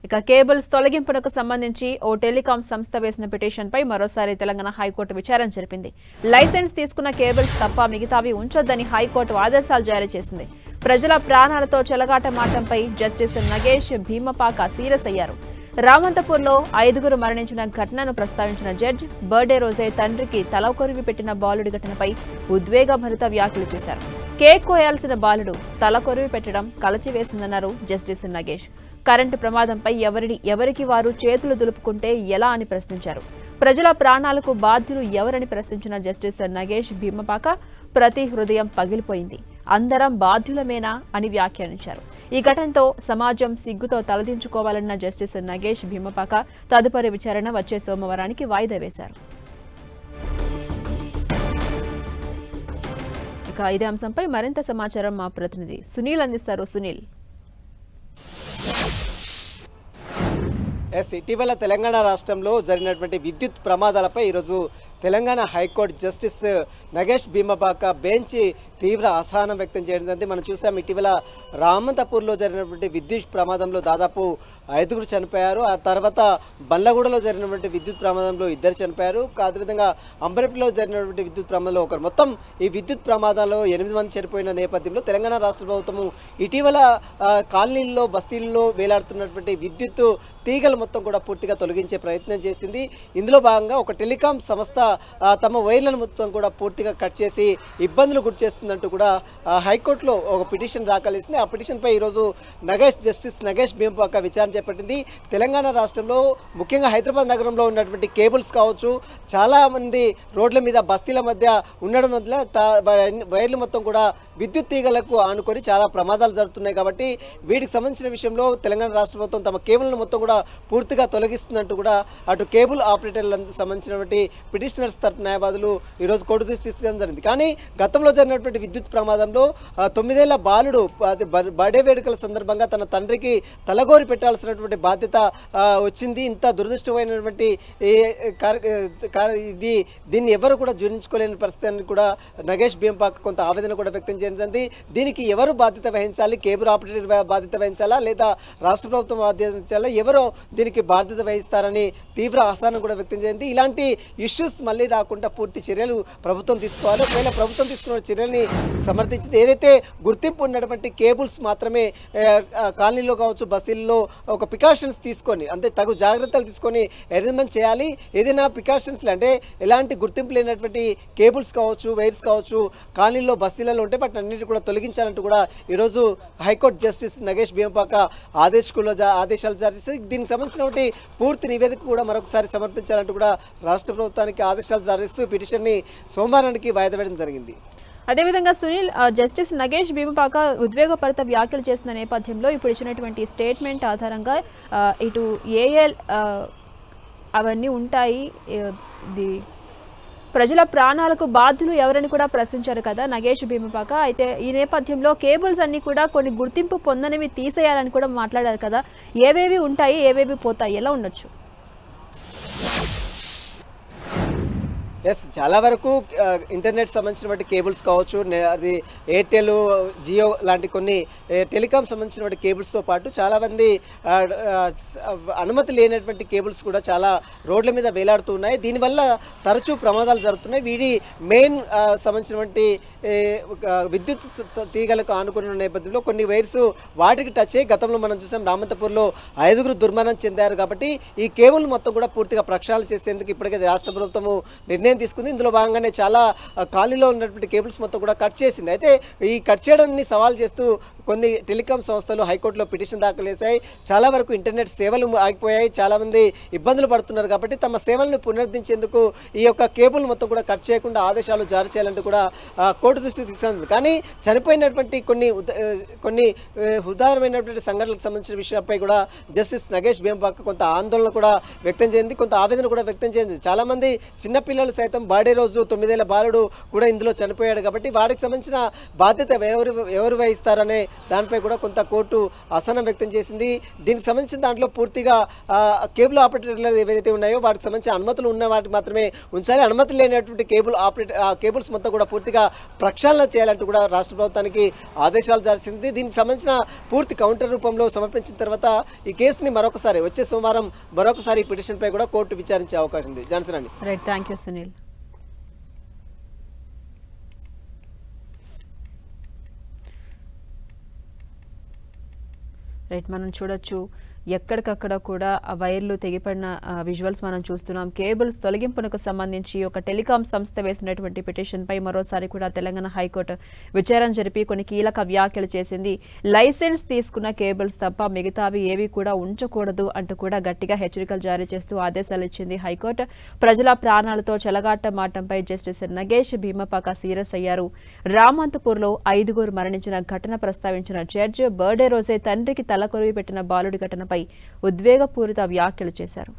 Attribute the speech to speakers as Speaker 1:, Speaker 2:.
Speaker 1: ఇక కేబుల్స్ తొలగింపునకు సంబంధించి ఓ టెలికాం సంస్థ వేసిన పిటిషన్పై మరోసారి తెలంగాణ హైకోర్టు విచారణ జరిపింది. లైసెన్స్ తీసుకున్న కేబుల్స్ తప్ప మిగతావి ఉంచొద్దని హైకోర్టు ఆదేశాలు జారీ చేసింది. ప్రజల ప్రాణాలతో చెలగాటమాటంపై జస్టిస్ నగేష్ భీమపాక సీరియస్ అయ్యారు. రామంతపూర్లో 5గురు మరణించిన ఘటనను ప్రస్తావించిన జడ్జి బర్త్డే రోజే తండ్రికి తల కొరివి పెట్టిన బాలుడి ఘటనపై ఉద్వేగభరిత వ్యాఖ్యలు చేశారు. కేక్ కోయాల్సిన బాలుడు తల కొరివి పెట్టడం కలచివేసిందన్నారు జస్టిస్ నగేష్. కరెంటు ప్రమాదంపై ఎవరికి వారు చేతులు దులుపుకుంటే ఎలా అని ప్రశ్నించారు. ప్రజల ప్రాణాలకు బాధ్యులు ఎవరని ప్రశ్నించిన జస్టిస్ నగేష్ భీమపాక ప్రతి హృదయం పగిలిపోయింది, అందరం బాధ్యులమేనా అని వ్యాఖ్యానించారు. ఈ ఘటనతో సమాజం సిగ్గుతో తలదించుకోవాలన్న జస్టిస్ నగేష్ భీమపాక తదుపరి విచారణ వచ్చే సోమవారానికి వాయిదా వేశారు. ఇక ఇదే అంశంపై మరింత సమాచారం మా ప్రతినిధి సునీల్ అందిస్తారు. సునీల్,
Speaker 2: ఇటీవల తెలంగాణ రాష్ట్రంలో జరిగినటువంటి విద్యుత్ ప్రమాదాలపై ఈరోజు Telangana high court justice Nagesh Bhimapaka bench తీవ్ర అసహనం వ్యక్తం చేయడం జరిగింది. మనం చూసాం ఇటీవల రామంతపూర్లో జరిగినటువంటి విద్యుత్ ప్రమాదంలో దాదాపు 5గురు చనిపోయారు. ఆ తర్వాత బండ్లగూడలో జరిగినటువంటి విద్యుత్ ప్రమాదంలో 2 చనిపోయారు. అదేవిధంగా అంబరేపల్లిలో జరిగినటువంటి విద్యుత్ ప్రమాదంలో 1. మొత్తం ఈ విద్యుత్ ప్రమాదాల్లో 8 మంది చనిపోయిన నేపథ్యంలో తెలంగాణ రాష్ట్ర ప్రభుత్వము ఇటీవల కాలనీల్లో బస్తీల్లో వేలాడుతున్నటువంటి విద్యుత్ తీగలు మొత్తం కూడా పూర్తిగా తొలగించే ప్రయత్నం చేసింది. ఇందులో భాగంగా ఒక టెలికాం సంస్థ తమ వైర్లను మొత్తం కూడా పూర్తిగా కట్ చేసి ఇబ్బందులు గురి చేస్తుందంటూ కూడా హైకోర్టులో ఒక పిటిషన్ దాఖలు చేసింది. ఆ పిటిషన్పై ఈరోజు జస్టిస్ నగేష్ భీమపాక విచారణ చేపట్టింది. తెలంగాణ రాష్ట్రంలో ముఖ్యంగా హైదరాబాద్ నగరంలో ఉన్నటువంటి కేబుల్స్ కావచ్చు, చాలామంది రోడ్ల మీద బస్తీల మధ్య ఉండడం వల్ల వైర్లు మొత్తం కూడా విద్యుత్ తీగలకు ఆనుకొని చాలా ప్రమాదాలు జరుగుతున్నాయి. కాబట్టి వీటికి సంబంధించిన విషయంలో తెలంగాణ రాష్ట్ర ప్రభుత్వం తమ కేబుల్ను మొత్తం కూడా పూర్తిగా తొలగిస్తుందంటూ కూడా అటు కేబుల్ ఆపరేటర్లకు సంబంధించినటువంటి పిటిషనర్స్ తరపు న్యాయవాదులు ఈరోజు కోర్టు తీసుకురావడం జరిగింది. కానీ గతంలో జరిగినటువంటి విద్యుత్ ప్రమాదంలో 9 ఏళ్ల బాలుడు బర్త్డే వేడుకల సందర్భంగా తన తండ్రికి తలగోరి పెట్టాల్సినటువంటి బాధ్యత వచ్చింది. ఇంత దురదృష్టమైనటువంటి దీన్ని ఎవరు కూడా జీర్ణించుకోలేని పరిస్థితి అని కూడా నగేష్ భీమపాక కొంత ఆవేదన కూడా వ్యక్తం చేసింది. దీనికి ఎవరు బాధ్యత వహించాలి? కేబుల్ ఆపరేటర్ బాధ్యత వహించాలా లేదా రాష్ట్ర ప్రభుత్వం బాధ్యత వహించాలా? ఎవరో దీనికి బాధ్యత వహిస్తారని తీవ్ర అసహనం కూడా వ్యక్తం చేసింది. ఇలాంటి ఇష్యూస్ మళ్ళీ రాకుండా పూర్తి చర్యలు ప్రభుత్వం తీసుకోవాలి. ఒకవేళ ప్రభుత్వం తీసుకున్న చర్యల్ని సమర్థించింది. ఏదైతే గుర్తింపు ఉన్నటువంటి కేబుల్స్ మాత్రమే కాలనీలో కావచ్చు, బస్తీల్లో ఒక ప్రికాషన్స్ తీసుకొని అంటే తగు జాగ్రత్తలు తీసుకొని అరేంజ్మెంట్ చేయాలి. ఏదైనా ప్రికాషన్స్ అంటే ఎలాంటి గుర్తింపు లేనటువంటి కేబుల్స్ కావచ్చు, వైర్స్ కావచ్చు కాలనీలో బస్తీలలో ఉంటే వాటిని అన్నింటినీ కూడా తొలగించాలంటూ కూడా ఈరోజు హైకోర్టు జస్టిస్ నగేష్ భీమపాక ఆదేశాలు జారీ చేసి దీనికి సంబంధించినటువంటి పూర్తి నివేదిక కూడా మరొకసారి సమర్పించాలంటూ కూడా రాష్ట్ర ప్రభుత్వానికి ఆదేశాలు జారీ చేస్తూ పిటిషన్ని సోమవారానికి వాయిదా వేయడం జరిగింది.
Speaker 1: అదేవిధంగా సునీల్, జస్టిస్ నగేష్ భీమపాక ఉద్వేగపరిత వ్యాఖ్యలు చేస్తున్న నేపథ్యంలో ఇప్పుడు ఇచ్చినటువంటి స్టేట్మెంట్ ఆధారంగా ఇటు ఏఎల్ అవన్నీ ఉంటాయి, ప్రజల ప్రాణాలకు బాధ్యులు ఎవరని కూడా ప్రశ్నించారు కదా నగేష్ భీమపాక. అయితే ఈ నేపథ్యంలో కేబుల్స్ అన్ని కూడా కొన్ని గుర్తింపు పొందనివి తీసేయాలని కూడా మాట్లాడారు కదా. ఏవేవి ఉంటాయి, ఏవేవి పోతాయి, ఎలా ఉండొచ్చు?
Speaker 2: చాలా వరకు ఇంటర్నెట్ సంబంధించినటువంటి కేబుల్స్ కావచ్చు, అది ఎయిర్టెల్, జియో లాంటి కొన్ని టెలికాం సంబంధించినటువంటి కేబుల్స్తో పాటు చాలామంది అనుమతి లేనటువంటి కేబుల్స్ కూడా చాలా రోడ్ల మీద వేలాడుతూ ఉన్నాయి. దీనివల్ల తరచూ ప్రమాదాలు జరుగుతున్నాయి. వీటి మెయిన్ సంబంధించినటువంటి విద్యుత్ తీగలకు ఆనుకున్న నేపథ్యంలో కొన్ని వైర్స్ వాటికి టచ్ అయ్యి గతంలో మనం చూసాం రామంతపూర్లో 5గురు దుర్మరణం చెందారు. కాబట్టి ఈ కేబుల్ మొత్తం కూడా పూర్తిగా ప్రక్షాళన చేసేందుకు ఇప్పటికే రాష్ట్ర ప్రభుత్వము నిర్ణయం తీసుకుంది. ఇందులో భాగంగానే చాలా కాలనీలో ఉన్నటువంటి కేబుల్స్ మొత్తం కూడా కట్ చేసింది. అయితే ఈ కట్ చేయడాన్ని సవాల్ చేస్తూ కొన్ని టెలికాం సంస్థలు హైకోర్టులో పిటిషన్ దాఖలు చేశాయి. చాలా వరకు ఇంటర్నెట్ సేవలు ఆగిపోయాయి, చాలామంది ఇబ్బందులు పడుతున్నారు. కాబట్టి తమ సేవలను పునరుద్ధరించేందుకు ఈ యొక్క కేబుల్ మొత్తం కూడా కట్ చేయకుండా ఆదేశాలు జారీ చేయాలంటూ కూడా కోర్టు దృష్టికి తీసుకుంది. కానీ చనిపోయినటువంటి కొన్ని ఉదాహరణమైనటువంటి సంఘటనలకు సంబంధించిన విషయంపై కూడా జస్టిస్ నగేష్ భీమపాక కొంత ఆందోళన కూడా వ్యక్తం చేసింది, కొంత ఆవేదన కూడా వ్యక్తం చేసింది. చాలామంది చిన్నపిల్లలు సైతం బర్త్డే రోజు 9 ఏళ్ల బాలుడు కూడా ఇందులో చనిపోయాడు. కాబట్టి వాడికి సంబంధించిన బాధ్యత ఎవరు వహిస్తారనే దానిపై కూడా కొంత కోర్టు అసహనం వ్యక్తం చేసింది. దీనికి సంబంధించిన దాంట్లో పూర్తిగా కేబుల్ ఆపరేటర్లు ఏవైతే ఉన్నాయో వాటికి సంబంధించిన అనుమతులు ఉన్న వాటికి మాత్రమే ఉంచాలి. అనుమతులు లేనటువంటి కేబుల్స్ మొత్తం కూడా పూర్తిగా ప్రక్షాళన చేయాలంటూ కూడా రాష్ట్ర ప్రభుత్వానికి ఆదేశాలు జారీ చేసింది. దీనికి సంబంధించిన పూర్తి కౌంటర్ రూపంలో సమర్పించిన తర్వాత ఈ కేసుని మరొకసారి వచ్చే సోమవారం మరొకసారి ఈ పిటిషన్ పై కూడా కోర్టు విచారించే అవకాశం ఉంది. జాన్సన్ అండి.
Speaker 1: Right, thank you Sunil. Right, మనం చూడొచ్చు ఎక్కడికక్కడ కూడా ఆ వైర్లు తెగిపడిన విజువల్స్ మనం చూస్తున్నాం. కేబుల్స్ తొలగింపునకు సంబంధించి ఒక టెలికాం సంస్థ వేసినటువంటి పిటిషన్పై మరోసారి కూడా తెలంగాణ హైకోర్టు విచారణ జరిపి కొన్ని కీలక వ్యాఖ్యలు చేసింది. లైసెన్స్ తీసుకున్న కేబుల్స్ తప్ప మిగతావి ఏవి కూడా ఉంచకూడదు అంటూ కూడా గట్టిగా హెచ్చరికలు జారీ చేస్తూ ఆదేశాలు ఇచ్చింది హైకోర్టు. ప్రజల ప్రాణాలతో చెలగాటమాటంపై జస్టిస్ నగేష్ భీమపాక సీరియస్ అయ్యారు. రామంతపూర్లో 5 మరణించిన ఘటన ప్రస్తావించిన జడ్జి బర్త్డే రోజే తండ్రికి తలకొరివి పెట్టిన బాలుడి ఘటనపై ఉద్వేగపూరిత వ్యాఖ్యలు చేశారు.